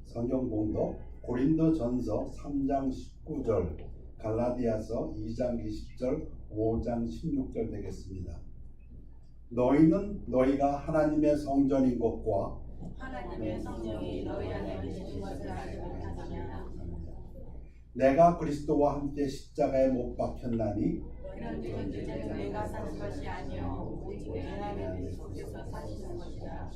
성경 봉독 고린도전서 3장 19절, 갈라디아서 2장 20절, 5장 16절 되겠습니다. 너희는 너희가 하나님의 성전인 것과 하나님의 성령이 너희 안에 계시는 것을 알지 못하느냐. 내가 그리스도와 함께 십자가에 못 박혔나니 이런 이제는 내가 사는 것이 아니요 오직 내 하나님 그리스도께서 사시는 것이라.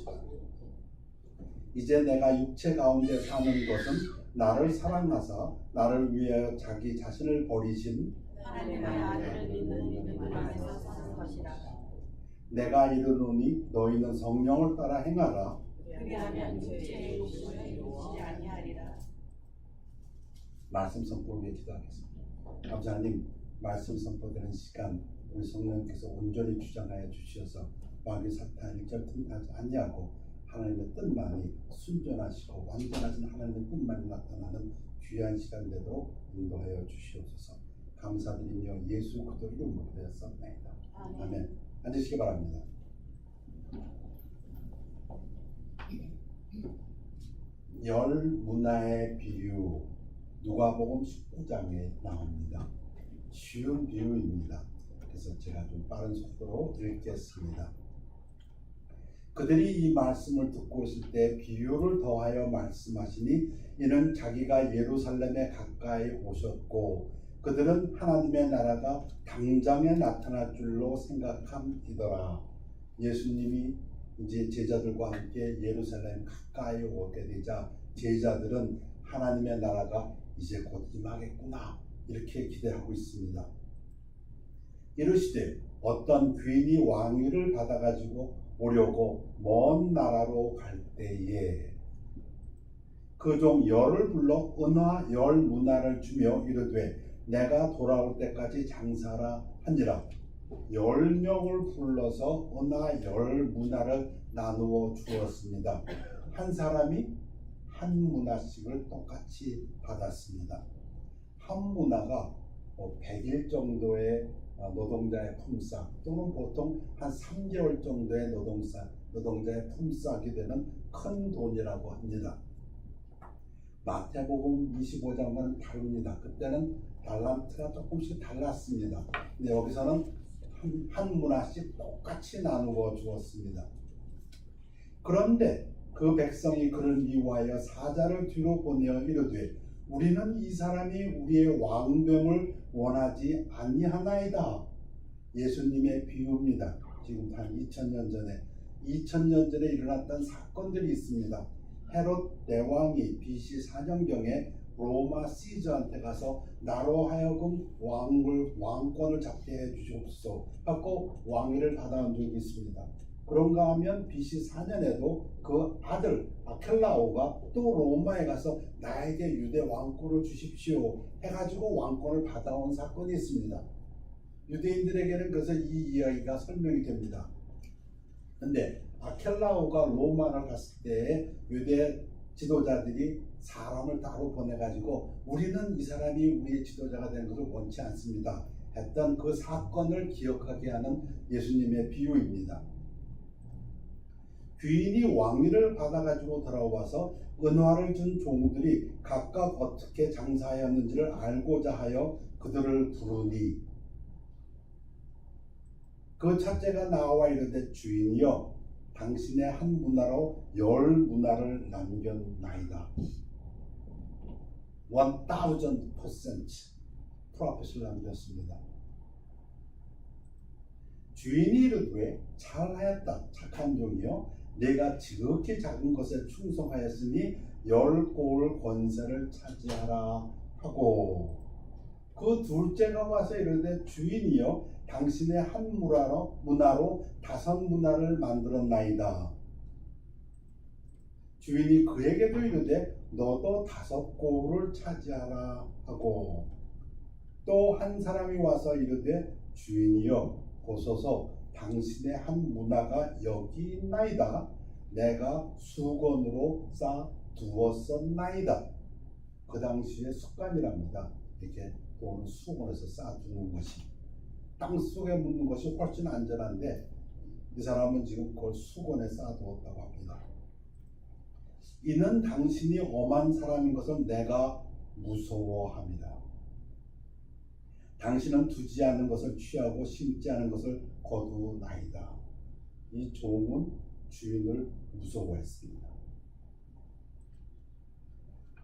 이제 내가 육체 가운데 사는 것은 나를 사랑하사 나를 위하여 자기 자신을 버리신 하나님의 아들을 믿는 믿음 안에서 사는 것이라. 내가 이르노니 너희는 성령을 따라 행하라. 그리하면 육체의 욕심을 이루지 아니하리라. 말씀 선포를 위해 기도하겠습니다. 아버지 하나님, 말씀 선포되는 시간 우리 성령께서 온전히 주장하여 주시어서 마귀 사탄 일절 틈타지 아니하고 하나님의 뜻만이 순전하시고 완전하신 하나님의 뜻만이 나타나는 귀한 시간 되도록 인도하여 주시옵소서. 감사드리며 예수 그리스도 이름으로 기도했사옵나이다. 아멘. 앉으시기 바랍니다. 열 문화의 비유, 누가복음 19장에 나옵니다. 쉬운 비유입니다. 그래서 제가 좀 빠른 속도로 읽겠습니다. 그들이 이 말씀을 듣고 있을 때 비유를 더하여 말씀하시니 이는 자기가 예루살렘에 가까이 오셨고 그들은 하나님의 나라가 당장에 나타날 줄로 생각함이더라. 예수님이 이제 제자들과 함께 예루살렘 가까이 오게 되자 제자들은 하나님의 나라가 이제 곧 임하겠구나 이렇게 기대하고 있습니다. 이르시되 어떤 귀인이 왕위를 받아가지고 오려고 먼 나라로 갈 때에 그 종 열을 불러 은화 열 문화를 주며 이르되 내가 돌아올 때까지 장사라 한지라. 10명을 불러서 은화 열 문화를 나누어 주었습니다. 한 사람이 한 문화씩을 똑같이 받았습니다. 한 문화가 100일 정도의 노동자의 품삯 또는 보통 한 3개월 정도의 노동자의 품삯이 되는 큰 돈이라고 합니다. 마태복음 25장과는 다릅니다. 그때는 달란트가 조금씩 달랐습니다. 근데 여기서는 한 문화씩 똑같이 나누어 주었습니다. 그런데 그 백성이 그를 미워하여 사자를 뒤로 보내어 이르되 우리는 이 사람이 우리의 왕됨을 원하지 아니하나이다. 예수님의 비유입니다. 지금 한 2000년 전에 일어났던 사건들이 있습니다. 헤롯 대왕이 BC 4년경에 로마 시저한테 가서 나로 하여금 왕권을 잡게 해주시옵소서 하고 왕위를 받아온 적이 있습니다. 그런가 하면 BC 4년에도 그 아들 아켈라오가 또 로마에 가서 나에게 유대 왕권을 주십시오 해가지고 왕권을 받아온 사건이 있습니다. 유대인들에게는 그래서 이 이야기가 설명이 됩니다. 근데 아켈라오가 로마를 갔을 때 유대 지도자들이 사람을 따로 보내가지고 우리는 이 사람이 우리의 지도자가 되는 것을 원치 않습니다 했던 그 사건을 기억하게 하는 예수님의 비유입니다. 귀인이 왕위를 받아가지고 돌아와서 은화를 준 종들이 각각 어떻게 장사하였는지를 알고자 하여 그들을 부르니 그 첫째가 나와 이르되 주인이여 당신의 한 문화로 10문화를 남겼나이다. 1000% 프로핏을 남겼습니다. 주인이 이르되 잘하였다 착한 종이여 내가 지극히 작은 것에 충성하였으니 10고을 권세를 차지하라 하고 그 둘째가 와서 이르되 주인이여 당신의 한 문화로 5문화를 만들었나이다. 주인이 그에게도 이르되 너도 5고을을 차지하라 하고 또 한 사람이 와서 이르되 주인이여 보소서 당신의 한 문화가 여기 있나이다. 내가 수건으로 싸 두었었나이다. 그 당시의 습관이랍니다. 이렇게 돈을 수건에서 싸 두는 것이 땅 속에 묻는 것이 훨씬 안전한데 이 사람은 지금 그걸 수건에 싸 두었다고 합니다. 이는 당신이 엄한 사람인 것을 내가 무서워합니다. 당신은 두지 않은 것을 취하고 심지 않은 것을 거두나이다. 이 종은 주인을 무서워했습니다.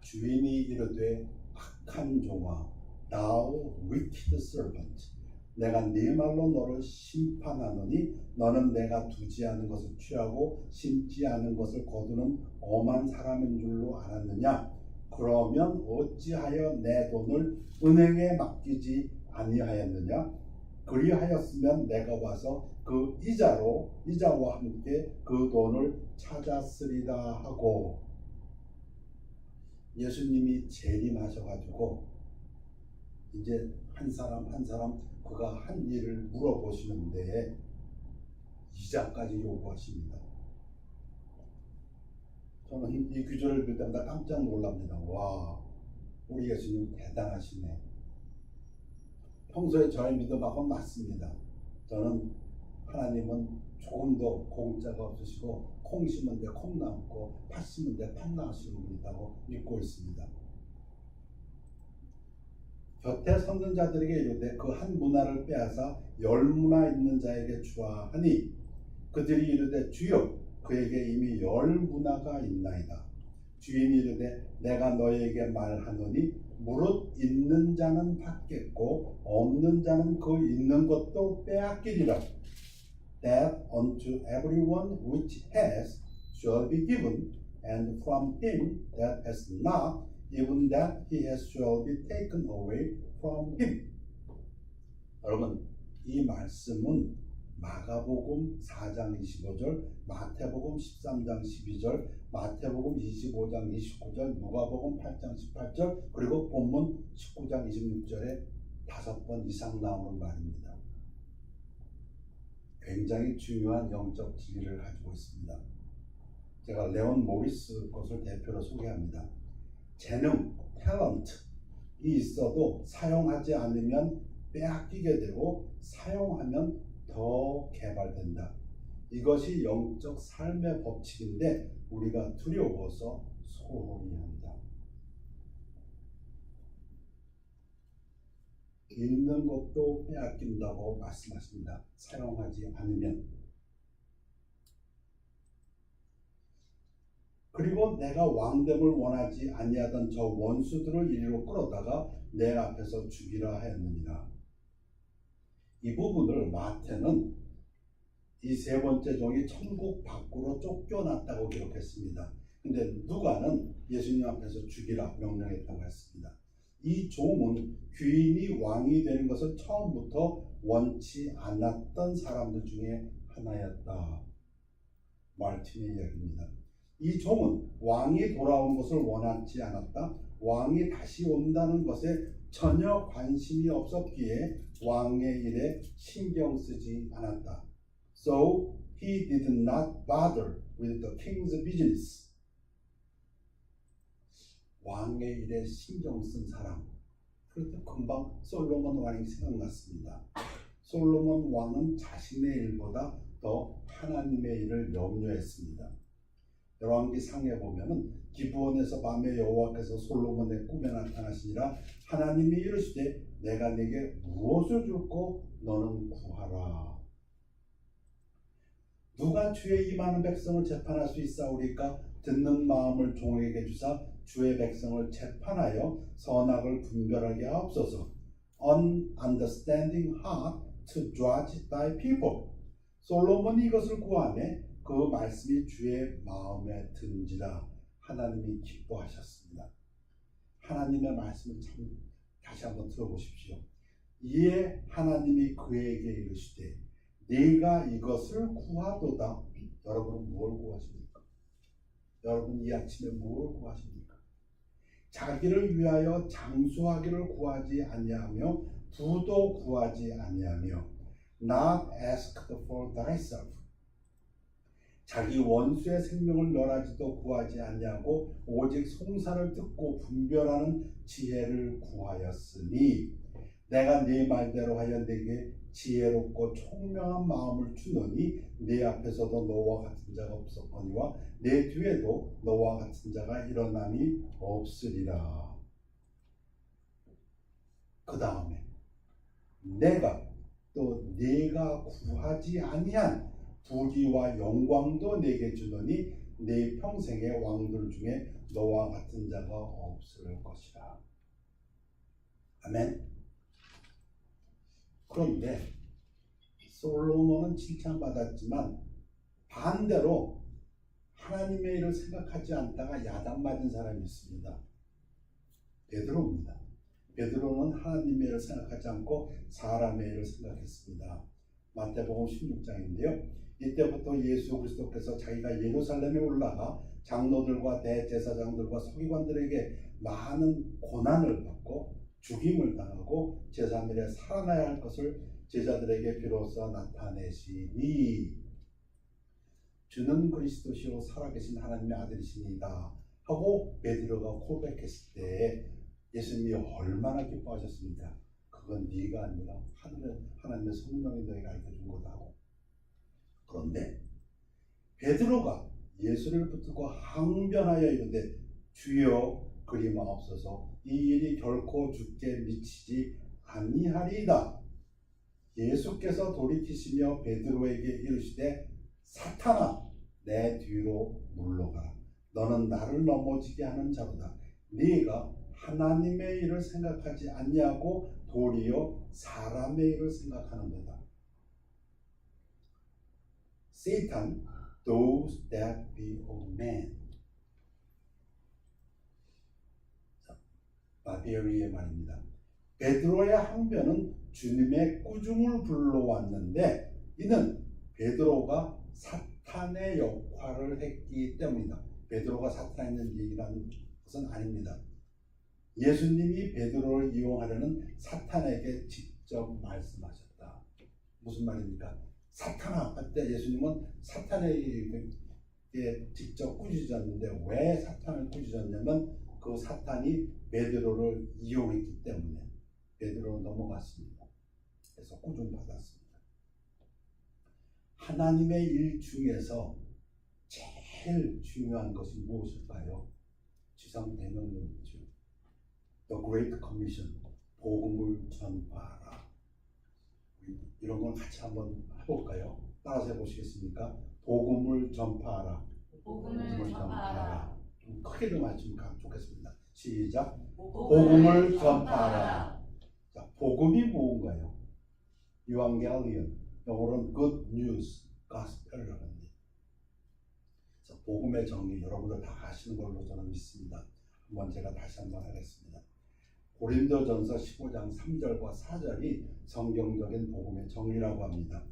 주인이 이르되 악한 종아, thou wicked servant, 내가 네 말로 너를 심판하노니 너는 내가 두지 않은 것을 취하고 심지 않은 것을 거두는 엄한 사람인 줄로 알았느냐? 그러면 어찌하여 내 돈을 은행에 맡기지 아니하였느냐? 그리하였으면 내가 와서 그 이자와 함께 그 돈을 찾았으리라 하고. 예수님이 재림하셔가지고 이제 한 사람 그가 한 일을 물어보시는데 이자까지 요구하십니다. 저는 이 구절을 볼 때마다 깜짝 놀랍니다. 와, 우리 예수님 대단하시네. 평소에 저의 믿음하고는 맞습니다. 저는 하나님은 조금 더 공짜가 없으시고 콩 심은 데 콩 남고 팥 심은 데 팥 나시는 분 있다고 믿고 있습니다. 곁에 섰는 자들에게 이르되 그 한 문화를 빼앗아 10문화 있는 자에게 주라 하니 그들이 이르되 주여 그에게 이미 10문화가 있나이다. 주인이 이르되 내가 너에게 말하노니 무릇 있는 자는 받겠고 없는 자는 그 있는 것도 빼앗기리라. That unto everyone which has shall be given, and from him that has not, even that he has shall be taken away from him. 여러분, 이 말씀은 마가복음 4장 25절, 마태복음 13장 12절, 마태복음 25장 29절, 누가복음 8장 18절, 그리고 본문 19장 26절에 5번 이상 나오는 말입니다. 굉장히 중요한 영적 진리를 가지고 있습니다. 제가 레온 모리스 것을 대표로 소개합니다. 재능, 탤런트 이 있어도 사용하지 않으면 빼앗기게 되고 사용하면 더 개발된다. 이것이 영적 삶의 법칙인데 우리가 두려워서 소홀히 한다. 있는 것도 빼앗긴다고 말씀하십니다. 사용하지 않으면. 그리고 내가 왕됨을 원하지 아니하던 저 원수들을 이리로 끌어다가 내 앞에서 죽이라 하였느니라. 이 부분을 마태는 이 세 번째 종이 천국 밖으로 쫓겨났다고 기록했습니다. 근데 누가는 예수님 앞에서 죽이라 명령했다고 했습니다. 이 종은 귀인이 왕이 되는 것을 처음부터 원치 않았던 사람들 중에 하나였다. 마르틴의 이야기입니다. 이 종은 왕이 돌아온 것을 원하지 않았다. 왕이 다시 온다는 것에 전혀 관심이 없었기에 왕의 일에 신경 쓰지 않았다. So he did not bother with the king's business. 왕의 일에 신경 쓴 사람. 그럴 때 금방 솔로몬 왕이 생각났습니다. 솔로몬 왕은 자신의 일보다 더 하나님의 일을 염려했습니다. 열왕기 상에 보면은 기브온에서 밤에 여호와께서 솔로몬의 꿈에 나타나시니라. 하나님이 이르시되 내가 네게 무엇을 줄고 너는 구하라. 누가 주의 임하는 백성을 재판할 수 있사오리까? 듣는 마음을 종에게 주사 주의 백성을 재판하여 선악을 분별하게 하옵소서. An understanding heart to judge thy people. 솔로몬이 이것을 구하매 그 말씀이 주의 마음에 든지라. 하나님이 기뻐하셨습니다. 하나님의 말씀을 참 다시 한번 들어보십시오. 이에 하나님이 그에게 이르시되 네가 이것을 구하도다. 여러분은 뭘 구하십니까? 여러분 이 아침에 뭘 구하십니까? 자기를 위하여 장수하기를 구하지 아니하며 부도 구하지 아니하며 not asked for thyself. 자기 원수의 생명을 멸하지도 구하지 아니하고 오직 송사를 듣고 분별하는 지혜를 구하였으니 내가 네 말대로 하여 네게 지혜롭고 총명한 마음을 주노니 네 앞에서도 너와 같은 자가 없었거니와 내 뒤에도 너와 같은 자가 일어남이 없으리라. 그 다음에 내가 또 네가 구하지 아니한 부귀와 영광도 내게 주노니 네 평생의 왕들 중에 너와 같은 자가 없을 것이라. 아멘. 그런데 솔로몬은 칭찬받았지만 반대로 하나님의 일을 생각하지 않다가 야단맞은 사람이 있습니다. 베드로입니다. 베드로는 하나님의 일을 생각하지 않고 사람의 일을 생각했습니다. 마태복음 16장인데요. 이때부터 예수 그리스도께서 자기가 예루살렘에 올라가 장로들과 대제사장들과 서기관들에게 많은 고난을 받고 죽임을 당하고 제3일에 살아나야 할 것을 제자들에게 비로소 나타내시니 주는 그리스도시요 살아계신 하나님의 아들이시니다 하고 베드로가 고백했을 때 예수님이 얼마나 기뻐하셨습니까? 그건 네가 아니라 하나님의 성령이 너에게 알려준 거다고. 그런데 베드로가 예수를 붙들고 항변하여 이르되 주여 그리마옵소서 이 일이 결코 주께 미치지 아니하리이다. 예수께서 돌이키시며 베드로에게 이르시되 사탄아 내 뒤로 물러가라. 너는 나를 넘어지게 하는 자로다. 네가 하나님의 일을 생각하지 아니하고 도리어 사람의 일을 생각하는도다. Satan, those that be of man. 바베리의 말입니다. 베드로의 항변은 주님의 꾸중을 불러왔는데 이는 베드로가 사탄의 역할을 했기 때문이다. 베드로가 사탄의 얘기라는 것은 아닙니다. 예수님이 베드로를 이용하려는 사탄에게 직접 말씀하셨다. 무슨 말입니까? 사탄아 할 때 예수님은 사탄에게 직접 꾸짖었는데 왜 사탄을 꾸짖었냐면 그 사탄이 베드로를 이용했기 때문에 베드로는 넘어갔습니다. 그래서 꾸중받았습니다. 하나님의 일 중에서 제일 중요한 것이 무엇일까요? 지상 대명령이죠. The Great Commission, 복음을 전파하라. 이런 걸 같이 한번 해볼까요? 따라서 해보시겠습니까? 복음을 전파하라. 복음을 전파하라. 좀 크게 좀 하시면 좋겠습니다. 시작. 복음을 전파하라. 자, 복음이 뭔가요? Evangelion, 영어로는 Good News, Gospel이라고 합니다. 복음의 정의 여러분들 다 아시는 걸로 저는 믿습니다. 한번 제가 다시 한번 하겠습니다. 고린도전서 15장 3절과 4절이 성경적인 복음의 정의라고 합니다.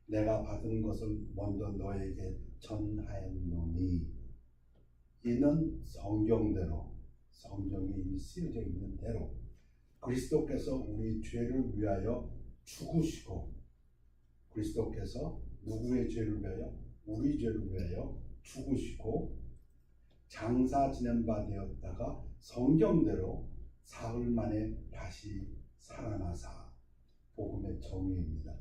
내가 받은 것을 먼저 너에게 전하였노니 이는 성경대로 성경에 이미 쓰여져 있는 대로 그리스도께서 우리 죄를 위하여 죽으시고 그리스도께서 누구의 죄를 위하여? 우리 죄를 위하여 죽으시고 장사 지낸 바 되었다가 성경대로 사흘 만에 다시 살아나사. 복음의 정의입니다.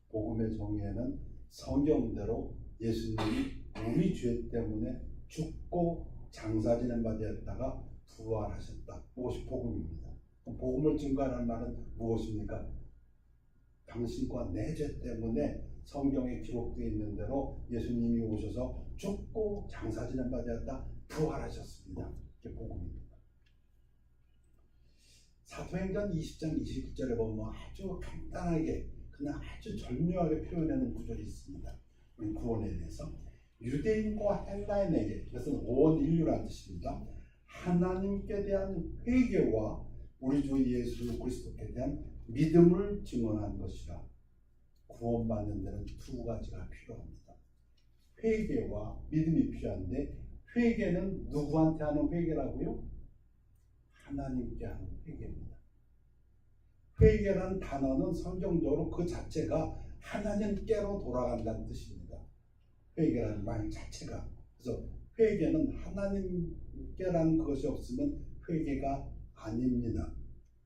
복음의 정의에는 성경대로 예수님이 우리 죄 때문에 죽고 장사 지낸 바 되었다가 부활하셨다. 그것이 복음입니다. 복음을 증거하는 말은 무엇입니까? 당신과 내 죄 때문에 성경에 기록되어 있는 대로 예수님이 오셔서 죽고 장사 지낸 바 되었다 부활하셨습니다. 이게 복음입니다. 사도행전 20장 21절에 보면 아주 간단하게 그냥 아주 절묘하게 표현하는 구절이 있습니다. 우리 구원에 대해서 유대인과 헬라인에게 이것은 온 인류라는 뜻입니다. 하나님께 대한 회개와 우리 주 예수 그리스도께 대한 믿음을 증언한 것이라. 구원받는 데는 두 가지가 필요합니다. 회개와 믿음이 필요한데 회개는 누구한테 하는 회개라고요? 하나님께 하는 회개입니다. 회개라는 단어는 성경적으로 그 자체가 하나님께로 돌아간다는 뜻입니다. 회개라는 말 자체가. 그래서 회개는 하나님께라는 것이 없으면 회개가 아닙니다.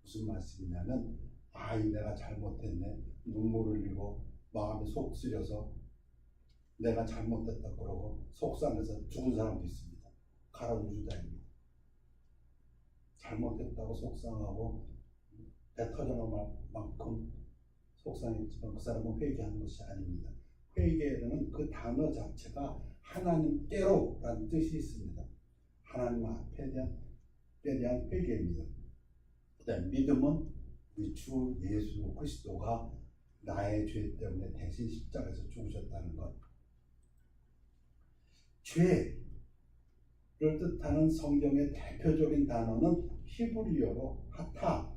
무슨 말씀이냐면 아이 내가 잘못했네 눈물을 흘리고 마음이 속 쓰려서 내가 잘못했다 그러고 속상해서 죽은 사람도 있습니다. 가라앉은 주자입니다. 잘못했다고 속상하고 배 터져나올 만큼 속상했지만 그 사람은 회개하는 것이 아닙니다. 회개는 그 단어 자체가 하나님께로라는 뜻이 있습니다. 하나님 앞에 대한 회개입니다. 그다음 믿음은 우리 주 예수 그리스도가 나의 죄 때문에 대신 십자가에서 죽으셨다는 것. 죄를 뜻하는 성경의 대표적인 단어는 히브리어로 하타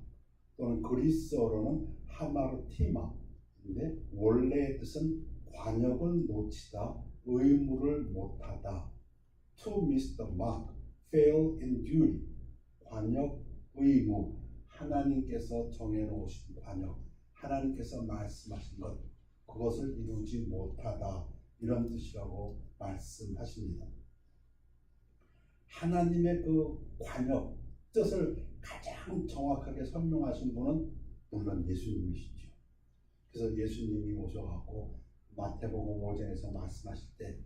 또는 그리스어로는 하마르티마인데 원래의 뜻은 관역을 놓치다, 의무를 못하다, to miss the mark, fail in duty, 관역, 의무, 하나님께서 정해놓으신 관역, 하나님께서 말씀하신 것, 그것을 이루지 못하다 이런 뜻이라고 말씀하십니다. 하나님의 그 관역, 뜻을 가장 정확하게 설명하신 분은 물론 예수님이시죠. 그래서 예수님이 오셔갖고 마태복음 5장에서 말씀하실 때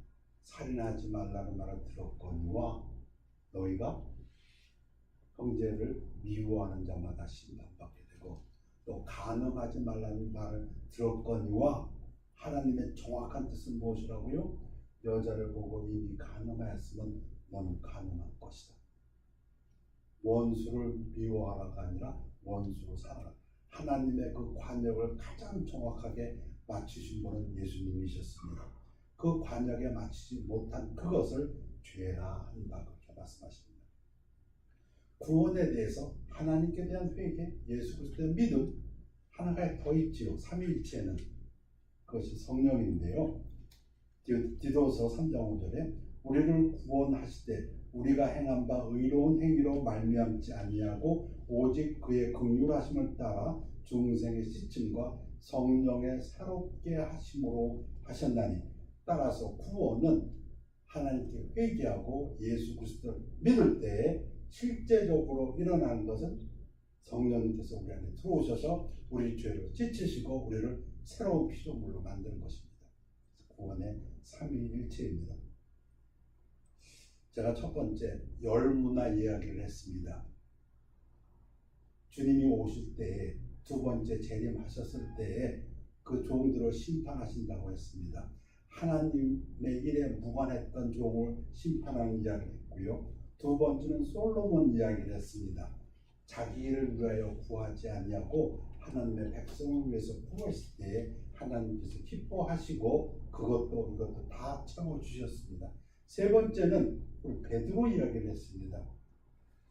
살인하지 말라는 말을 들었거니와 너희가 형제를 미워하는 자마다 심판받게 되고 또 간음하지 말라는 말을 들었거니와 하나님의 정확한 뜻은 무엇이라고요? 여자를 보고 이미 간음하였으면 너는 간음할 것이다. 원수를 미워하라가 아니라 원수로 살아라. 하나님의 그 관역을 가장 정확하게 맞추신 분은 예수님이셨습니다. 그 관역에 맞추지 못한 그것을 죄라 한다 그렇게 말씀하십니다. 구원에 대해서 하나님께 대한 회개, 예수 그리스도의 믿음 하나가 더 있지요. 삼위일체는 그것이 성령인데요. 디도서 3장 5절에 우리를 구원하시되 우리가 행한 바 의로운 행위로 말미암지 아니하고 오직 그의 긍휼하심을 따라 중생의 씻음과 성령의 새롭게 하심으로 하셨나니 따라서 구원은 하나님께 회개하고 예수 그리스도를 믿을 때에 실제적으로 일어나는 것은 성령님께서 우리 안에 들어오셔서 우리 죄를 씻으시고 우리를 새로운 피조물로 만드는 것입니다. 구원의 삼위일체입니다. 제가 첫 번째 열무나 이야기를 했습니다. 주님이 오실 때에 두 번째 재림하셨을 때에 그 종들을 심판하신다고 했습니다. 하나님의 일에 무관했던 종을 심판하는 이야기를 했고요. 두 번째는 솔로몬 이야기를 했습니다. 자기 일을 위하여 구하지 아니하고 하나님의 백성을 위해서 구했을 때에 하나님께서 기뻐하시고 그것도 이것도 다 채워주셨습니다. 세 번째는 우리 베드로 이야기를 했습니다.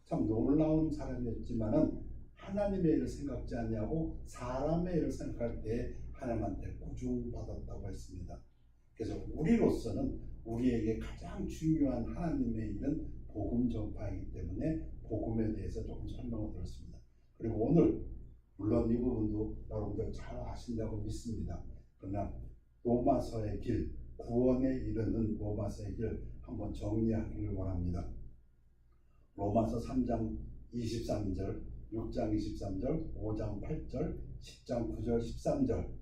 참 놀라운 사람이었지만은 하나님의 일을 생각지 않냐고 사람의 일을 생각할 때 하나님한테 꾸중받았다고 했습니다. 그래서 우리로서는 우리에게 가장 중요한 하나님의 일은 복음 전파이기 때문에 복음에 대해서 조금 설명을 드렸습니다. 그리고 오늘 물론 이 부분도 여러분들 잘 아신다고 믿습니다. 그러나 로마서의 길, 구원에 이르는 로마서의 길 한번 정리하기를 원합니다. 로마서 3장 23절, 6장 23절, 5장 8절, 10장 9절, 13절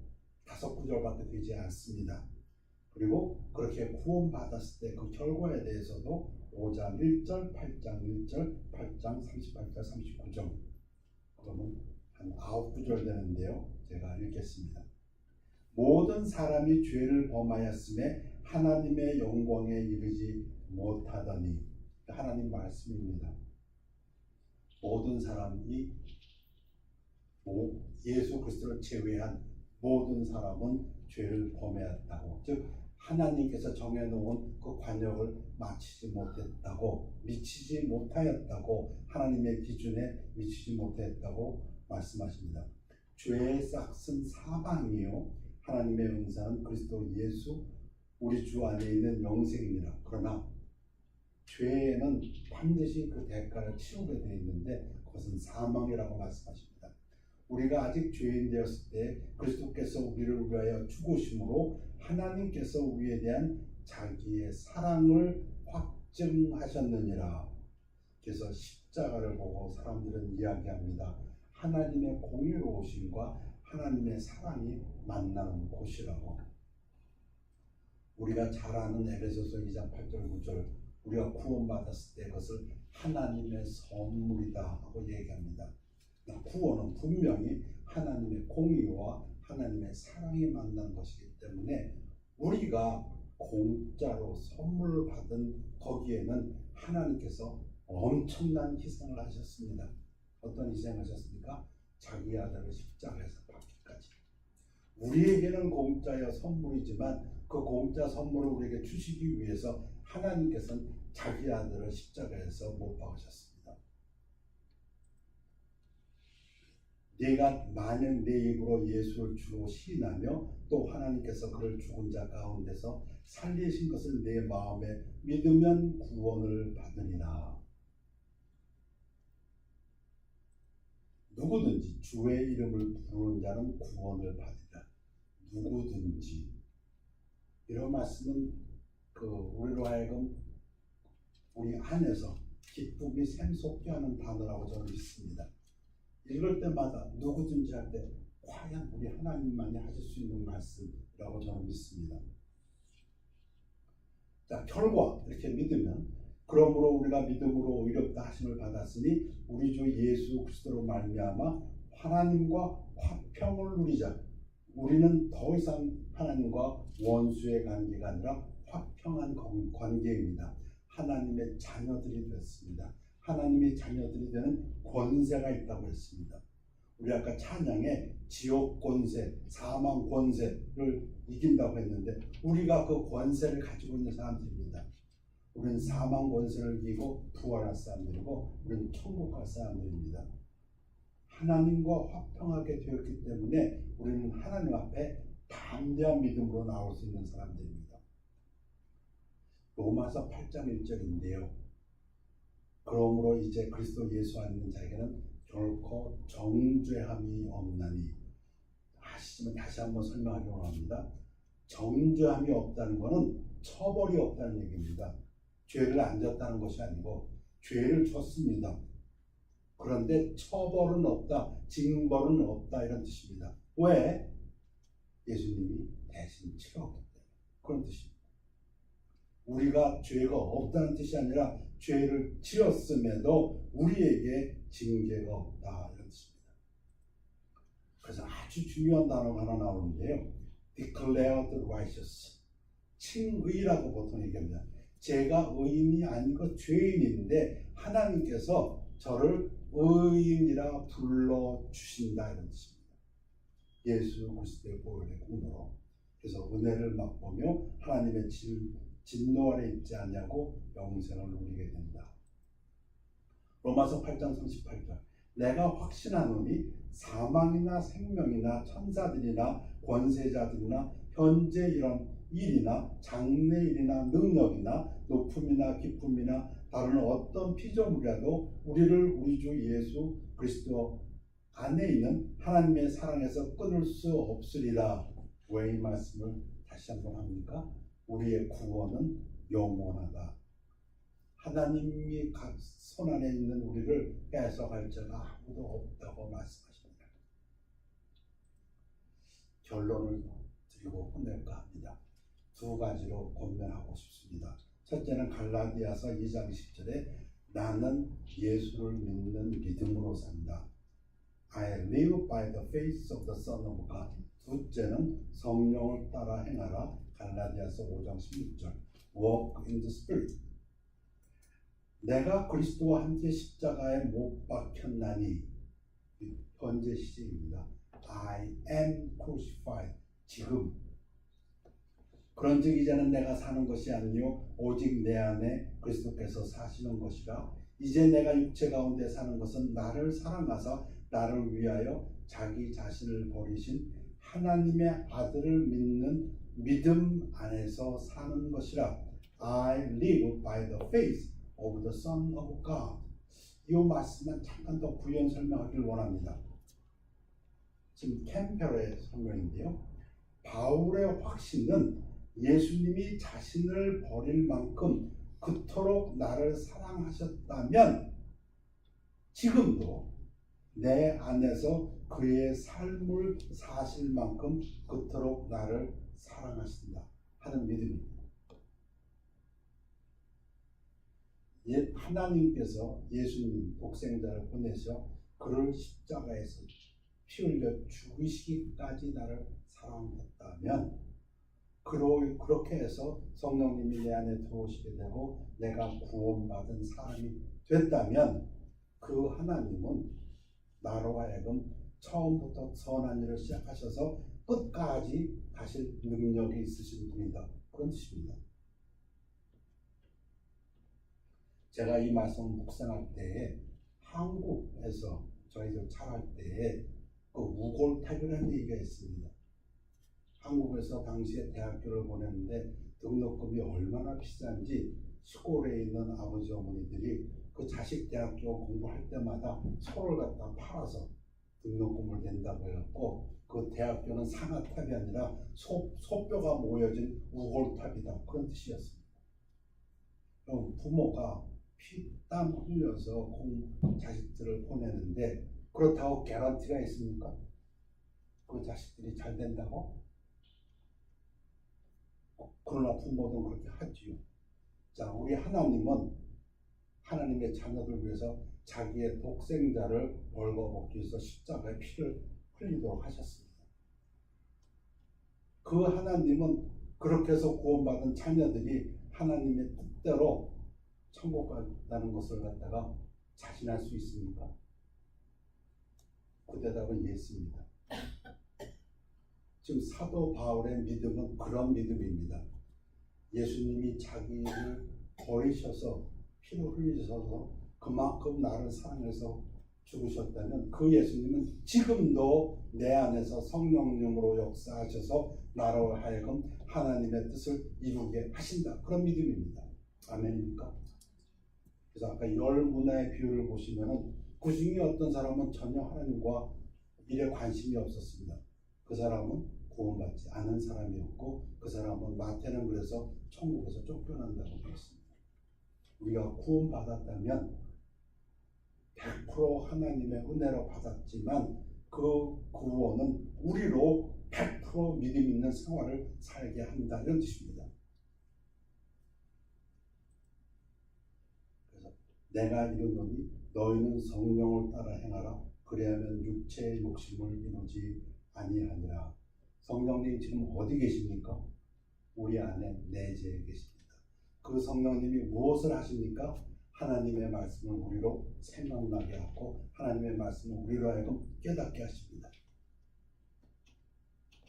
5구절밖에 되지 않습니다. 그리고 그렇게 구원받았을 때 그 결과에 대해서도 5장 1절, 8장 1절, 8장 38절, 39절 그러면 한 9구절 되는데요. 제가 읽겠습니다. 모든 사람이 죄를 범하였음에 하나님의 영광에 이르지 못하더니 하나님 말씀입니다. 모든 사람이 예수 그리스도를 제외한 모든 사람은 죄를 범하였다고 즉 하나님께서 정해놓은 그 관역을 마치지 못했다고 미치지 못하였다고 하나님의 기준에 미치지 못했다고 말씀하십니다. 죄의 싹은 사망이요 하나님의 은사는 그리스도 예수 우리 주 안에 있는 영생이니라. 그러나 죄에는 반드시 그 대가를 치르게 되어 있는데 그것은 사망이라고 말씀하십니다. 우리가 아직 죄인 되었을 때 그리스도께서 우리를 위하여 죽으심으로 하나님께서 우리에 대한 자기의 사랑을 확증하셨느니라. 그래서 십자가를 보고 사람들은 이야기합니다. 하나님의 공의로우심과 하나님의 사랑이 만나는 곳이라고. 우리가 잘 아는 에베소서 2장 8절 9절 우리가 구원받았을 때 그것을 하나님의 선물이다 하고 얘기합니다. 구원은 분명히 하나님의 공의와 하나님의 사랑이 만난 것이기 때문에 우리가 공짜로 선물을 받은 거기에는 하나님께서 엄청난 희생을 하셨습니다. 어떤 희생을 하셨습니까? 자기 아들을 십자가에서 박기까지. 우리에게는 공짜여 선물이지만 그 공짜 선물을 우리에게 주시기 위해서 하나님께서는 자기 아들을 십자가에서 못 박으셨습니다. 내가 만약 내 입으로 예수를 주로 시인하며 또 하나님께서 그를 죽은 자 가운데서 살리신 것을 내 마음에 믿으면 구원을 받으리라. 누구든지 주의 이름을 부르는 자는 구원을 받으리라. 누구든지. 이런 말씀은 우리로 하여금 우리 안에서 기쁨이 샘솟게 하는 단어라고 저는 믿습니다. 읽을 때마다 누구든지 할 때 과연 우리 하나님만이 하실 수 있는 말씀이라고 저는 믿습니다. 자, 결과 이렇게 믿으면 그러므로 우리가 믿음으로 의롭다 하심을 받았으니 우리 주 예수 그리스도로 말미암아 하나님과 화평을 누리자. 우리는 더 이상 하나님과 원수의 관계가 아니라 화평한 관계입니다. 하나님의 자녀들이 됐습니다. 하나님의 자녀들이 되는 권세가 있다고 했습니다. 우리 아까 찬양에 지옥 권세, 사망 권세를 이긴다고 했는데 우리가 그 권세를 가지고 있는 사람들입니다. 우리는 사망 권세를 이기고 부활할 사람들이고 우리는 천국 갈 사람들입니다. 하나님과 화평하게 되었기 때문에 우리는 하나님 앞에 담대한 믿음으로 나올 수 있는 사람들입니다. 로마서 8장 1절인데요. 그러므로 이제 그리스도 예수 안에 있는 자에게는 결코 정죄함이 없나니. 아시지만 다시 한번 설명하기 원합니다. 정죄함이 없다는 것은 처벌이 없다는 얘기입니다. 죄를 안 졌다는 것이 아니고 죄를 졌습니다. 그런데 처벌은 없다, 징벌은 없다 이런 뜻입니다. 왜? 예수님이 대신 치렀기 때문에 그런 뜻입니다. 우리가 죄가 없다는 뜻이 아니라 죄를 지었음에도 우리에게 징계가 없다 이런 뜻입니다. 그래서 아주 중요한 단어가 하나 나오는데요. declared righteous. 칭의라고 보통 얘기합니다. 제가 의인이 아니고 죄인인데 하나님께서 저를 의인이라 불러주신다 이런 뜻입니다. 예수 그리스도의 보혈의 공로로. 그래서 은혜를 맛보며 하나님의 진노 아래 있지 아니하고 영생을 누리게 된다. 로마서 8장 38절. 내가 확신하노니 사망이나 생명이나 천사들이나 권세자들이나 현재 이런 일이나 장래일이나 능력이나 높음이나 기쁨이나 다른 어떤 피조물이라도 우리를 우리 주 예수 그리스도 안에 있는 하나님의 사랑에서 끊을 수 없으리라. 왜 이 말씀을 다시 한번 합니까? 우리의 구원은 영원하다. 하나님이 손 안에 있는 우리를 뺏어갈 자가 아무도 없다고 말씀하십니다. 결론을 드리고 끝낼까 합니다. 두 가지로 권면하고 싶습니다. 첫째는 갈라디아서 2장 10절에 나는 예수를 믿는 믿음으로 산다. I live by the faith of the Son of God. 둘째는 성령을 따라 행하라. 갈라디아서 5장 16절. Walk in the Spirit. 내가 그리스도와 함께 십자가에 못 박혔나니. 현재 시제입니다. I am crucified. 지금. 그런즉 이제는 내가 사는 것이 아니요 오직 내 안에 그리스도께서 사시는 것이라. 이제 내가 육체 가운데 사는 것은 나를 사랑하사 나를 위하여 자기 자신을 버리신 하나님의 아들을 믿는 믿음 안에서 사는 것이라. I live by the faith of the Son of God. 이 말씀은 잠깐 더 부연 설명하기를 원합니다. 지금 캠페어의 설명인데요. 바울의 확신은 예수님이 자신을 버릴 만큼 그토록 나를 사랑하셨다면 지금도 내 안에서 그의 삶을 사실 만큼 그토록 나를 사랑하신다 하는 믿음입니다. 하나님께서 예수님 독생자를 보내셔 그를 십자가에서 피 흘려 죽이시기까지 나를 사랑했다면 그렇게 해서 성령님이 내 안에 들어오시게 되고 내가 구원받은 사람이 됐다면 그 하나님은 나로 하여금 처음부터 선한 일을 시작하셔서 끝까지 가실 능력이 있으신 분이다. 그런 뜻입니다. 제가 이 말씀 묵상할 때에 한국에서 저희들 자랄 때에 그 우골탑이라는 얘기가 있습니다. 한국에서 당시에 대학교를 보냈는데 등록금이 얼마나 비싼지 시골에 있는 아버지 어머니들이 그 자식 대학교 공부할 때마다 소를 갖다 팔아서 등록금을 낸다고 해갖고 그 대학교는 상아탑이 아니라 소뼈가 모여진 우골탑이다 그런 뜻이었습니다. 그럼 부모가 피땀 흘려서 자식들을 보내는데 그렇다고 개런티가 있습니까? 그 자식들이 잘 된다고? 그러나 부모도 그렇게 하지요. 자, 우리 하나님은 하나님의 자녀들 위해서 자기의 독생자를 벌거벗기 위해서 십자가에 피를 흘리도록 하셨습니다. 그 하나님은 그렇게 해서 구원받은 자녀들이 하나님의 뜻대로 천국 간다는 것을 갖다가 자신할 수 있습니까? 그 대답은 예수입니다. 지금 사도 바울의 믿음은 그런 믿음입니다. 예수님이 자기를 버리셔서 피를 흘리셔서 그만큼 나를 사랑해서 죽으셨다면 그 예수님은 지금도 내 안에서 성령님으로 역사하셔서 나로 하여금 하나님의 뜻을 이루게 하신다. 그런 믿음입니다. 아멘입니까? 그래서 아까 열 문화의 비유를 보시면은 그 중에 어떤 사람은 전혀 하나님과 일에 관심이 없었습니다. 그 사람은 구원받지 않은 사람이었고 그 사람은 마태는 그래서 천국에서 쫓겨난다고 그랬습니다. 우리가 구원받았다면 100% 하나님의 은혜로 받았지만 그 구원은 우리로 100% 믿음 있는 생활을 살게 한다 이런 뜻입니다. 그래서 내가 이르노니 너희는 성령을 따라 행하라 그리하면 육체의 욕심을 이루지 아니하니라. 성령님 지금 어디 계십니까? 우리 안에 내재해 계십니다. 그 성령님이 무엇을 하십니까? 하나님의 말씀을 우리로 생각나게 하고 하나님의 말씀을 우리로 하여금 깨닫게 하십니다.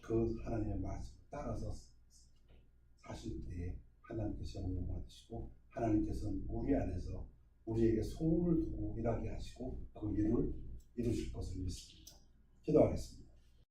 그 하나님의 말씀 따라서 사실 때에 하나님께서 영광 받으시고 하나님께서는 우리 안에서 우리에게 소원을 두고 일하게 하시고 그 일을 이루실 것을 믿습니다. 기도하겠습니다.